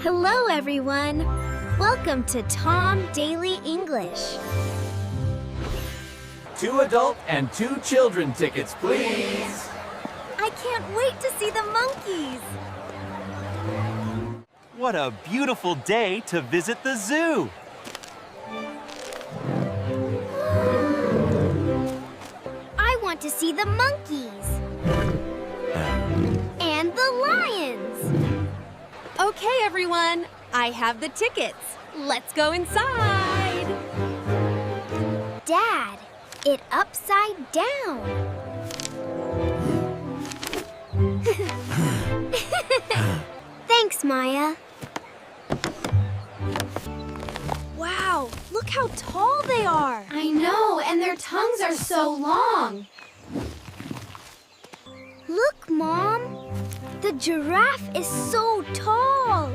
Hello, everyone. Welcome to Tom Daily English. 2 adult and 2 children tickets, please. I can't wait to see the monkeys. What a beautiful day to visit the zoo! I want to see the monkeys. And the lions. Okay, everyone. I have the tickets. Let's go inside. Dad, it upside down. Thanks, Maya. Wow, look how tall they are. I know, and their tongues are so long. Look, Mom. The giraffe is so tall.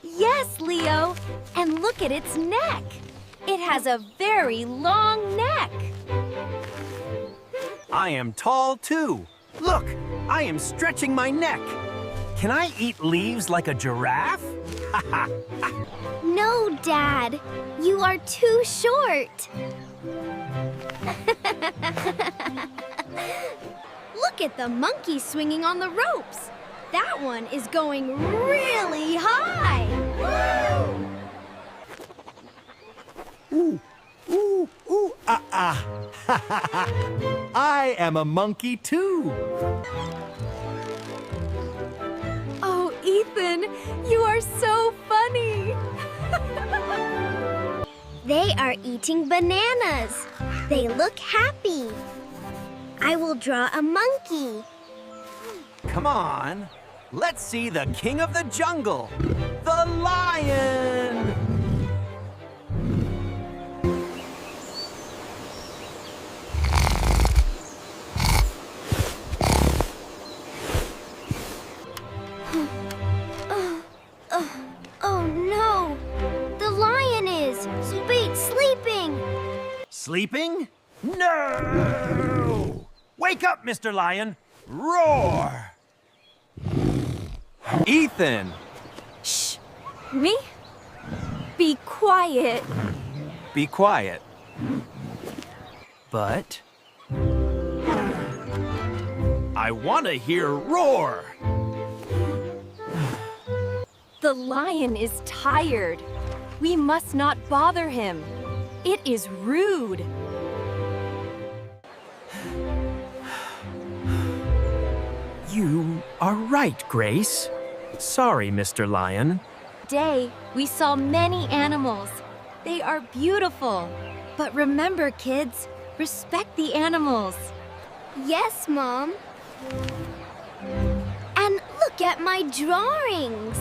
Yes, Leo. And look at its neck. It has a very long neck. I am tall too. Look, I am stretching my neck. Can I eat leaves like a giraffe? No, Dad. You are too short. Look at the monkey swinging on the ropes. That one is going really high. Ooh, ooh, ooh, ah. I am a monkey too. Oh, Ethan, you are so funny. They are eating bananas. They look happy. I will draw a monkey. Come on, let's see the king of the jungle, the lion. Oh no! The lion is sleeping. Sleeping? No! Wake up, Mr. Lion! Roar! Ethan! Shh. Me? Be quiet. Be quiet. But I want to hear roar. The lion is tired. We must not bother him. It is rude. You are right, Grace. Sorry, Mr. Lion. Today, we saw many animals. They are beautiful. But remember, kids, respect the animals. Yes, Mom. And look at my drawings.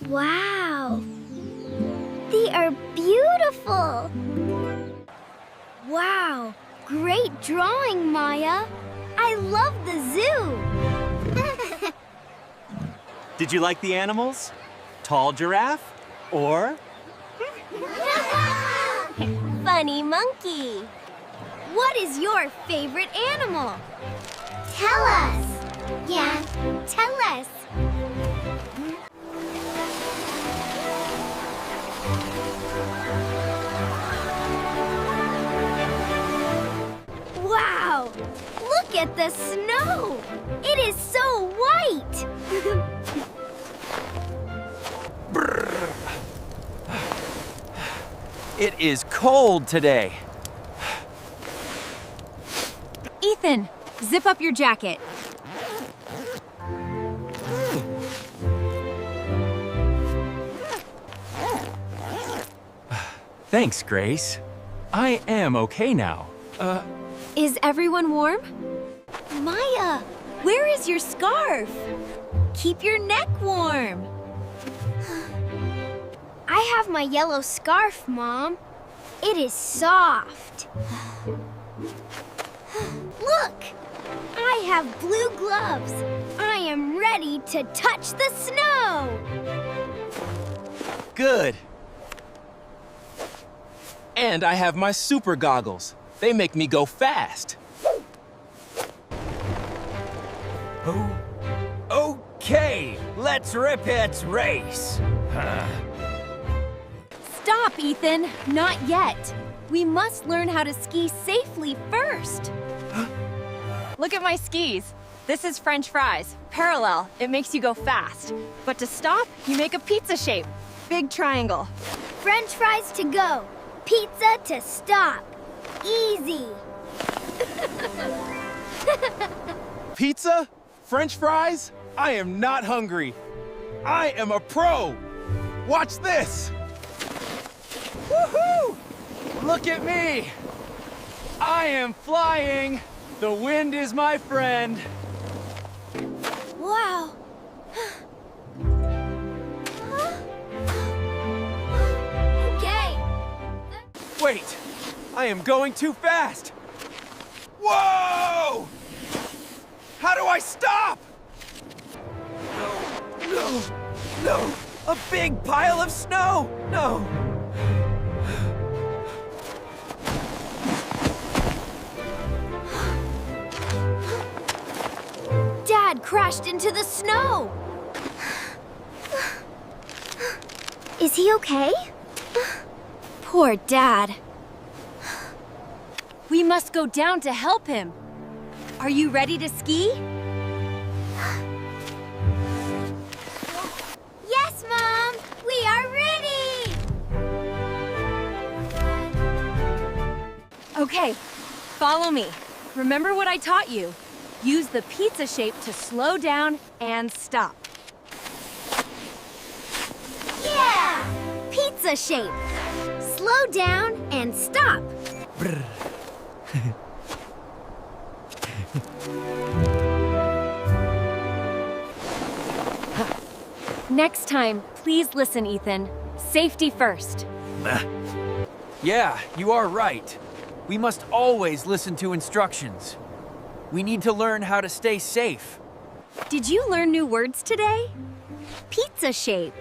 Wow. They are beautiful. Wow. Great drawing, Maya. I love the zoo. Did you like the animals? Tall giraffe or Funny monkey. What is your favorite animal? Tell us. Yeah, tell us. Wow! Look at the snow! It is so white! it is cold today. Ethan, zip up your jacket. Thanks, Grace. I am okay now. Is everyone warm? Maya, Where is your scarf? Keep your neck warm. I have my yellow scarf, Mom. It is soft. Look! I have blue gloves. I am ready to touch the snow. Good. And I have my super goggles. They make me go fast. Oh, okay, let's rip its race. Stop, Ethan. Not yet. We must learn how to ski safely first. Look at my skis. This is French fries. Parallel, it makes you go fast. But to stop, you make a pizza shape. Big triangle. French fries to go. Pizza to stop. Easy. Pizza? French fries? I am not hungry. I am a pro. Watch this. Woohoo! Look at me. I am flying. The wind is my friend. Wow. Okay. Wait, I am going too fast. Whoa! How do I stop? No. A big pile of snow. No. Dad crashed into the snow. Is he okay? Poor Dad. We must go down to help him. Are you ready to ski? Yes, Mom. We are ready. Okay, follow me. Remember what I taught you. Use the pizza shape to slow down and stop. Yeah! Pizza shape. Slow down and stop. Next time, please listen, Ethan. Safety first. Yeah, you are right. We must always listen to instructions. We need to learn how to stay safe. Did you learn new words today? Pizza shape,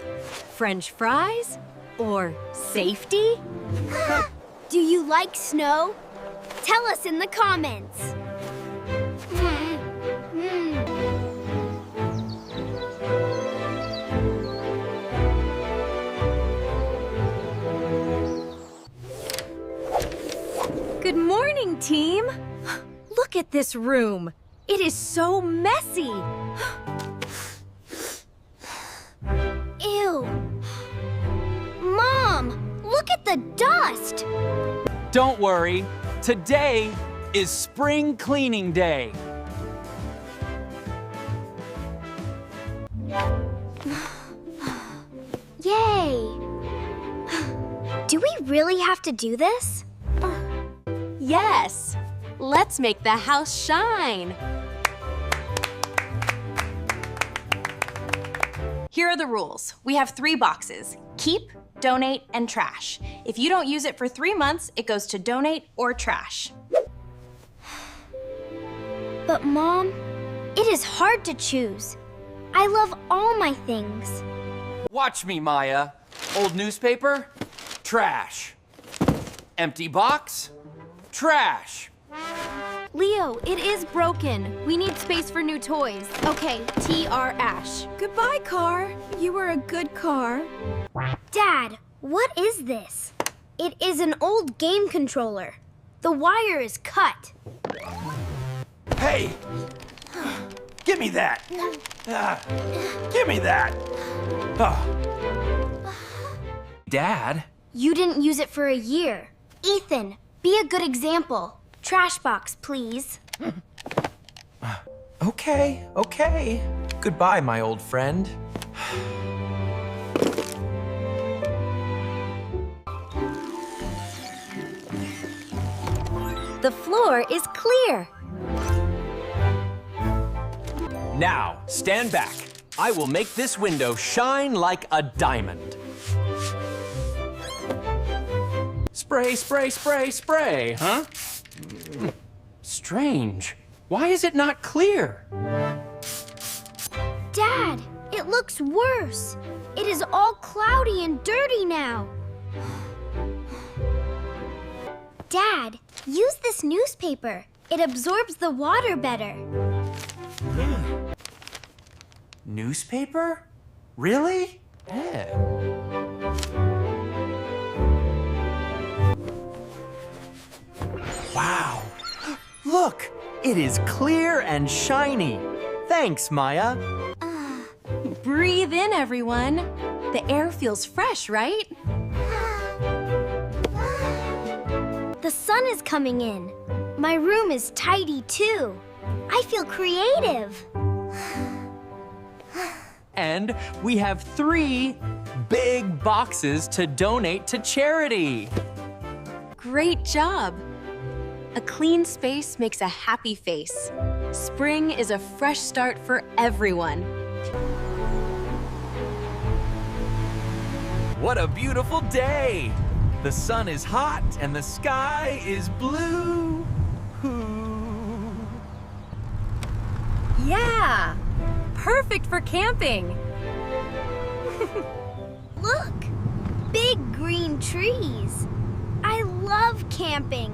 French fries, or safety? Do you like snow? Tell us in the comments. Good morning, team. Look at this room. It is so messy. Ew. Mom, look at the dust. Don't worry, today is spring cleaning day. Yay. Do we really have to do this? Yes. Let's make the house shine. Here are the rules. We have 3 boxes: keep, donate, and trash. If you don't use it for 3 months, it goes to donate or trash. But Mom, it is hard to choose. I love all my things. Watch me, Maya. Old newspaper? Trash. Empty box? Trash. Leo, it is broken. We need space for new toys. Okay, T.R. Ash. Goodbye, car. You were a good car. Dad, what is this? It is an old game controller. The wire is cut. Hey! Give me that! Give me that! Dad? You didn't use it for a year. Ethan, be a good example. Trash box, please. Okay. Goodbye, my old friend. The floor is clear. Now, stand back. I will make this window shine like a diamond. Spray, spray, spray, spray, huh? Strange. Why is it not clear? Dad, it looks worse. It is all cloudy and dirty now. Dad, Use this newspaper. It absorbs the water better. Newspaper? Really? Yeah. Wow! Look! It is clear and shiny. Thanks, Maya. Breathe in, everyone. The air feels fresh, right? The sun is coming in. My room is tidy too. I feel creative. And we have 3 big boxes to donate to charity. Great job. A clean space makes a happy face. Spring is a fresh start for everyone. What a beautiful day! The sun is hot and the sky is blue. Yeah! Perfect for camping. Look, big green trees. I love camping.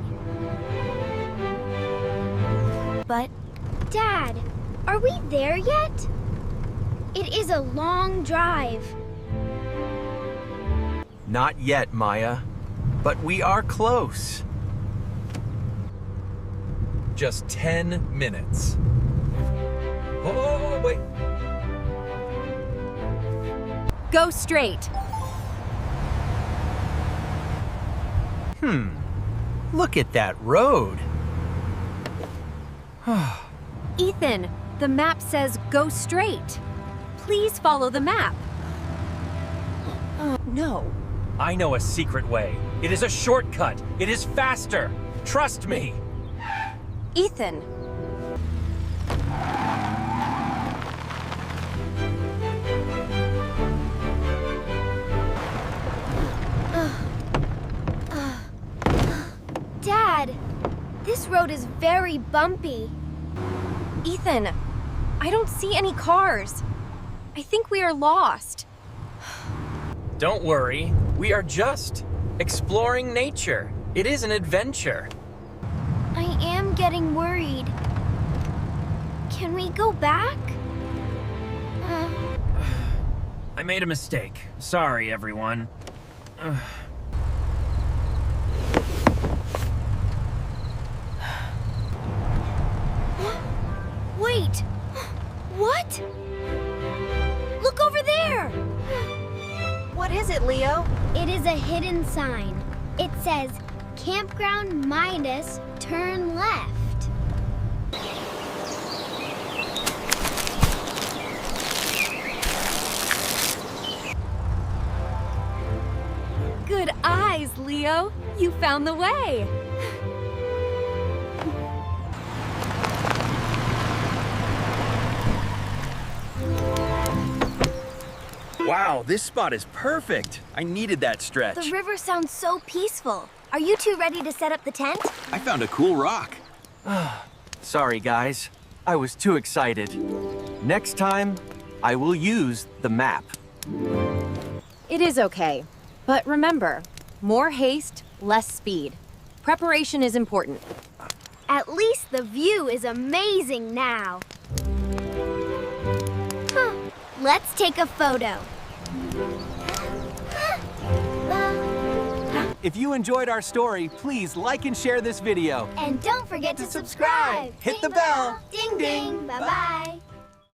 But, Dad, are we there yet? It is a long drive. Not yet, Maya, but we are close. Just 10 minutes. Oh, wait. Go straight. Look at that road. Ethan, the map says go straight. Please follow the map. No. I know a secret way. It is a shortcut. It is faster. Trust me. Ethan. Dad, this road is very bumpy. Ethan, I don't see any cars. I think we are lost. Don't worry. We are just exploring nature. It is an adventure. I am getting worried. Can we go back? I made a mistake. Sorry, everyone. Wait! What? Look over there! What is it, Leo? It is a hidden sign. It says, Campground Midas, turn left. Good eyes, Leo. You found the way. Wow, this spot is perfect. I needed that stretch. The river sounds so peaceful. Are you two ready to set up the tent? I found a cool rock. Sorry, guys. I was too excited. Next time, I will use the map. It is okay. But remember, more haste, less speed. Preparation is important. At least the view is amazing now. Let's take a photo. If you enjoyed our story, please like and share this video. And don't forget to subscribe. Hit the bell. Ding ding. Bye-bye.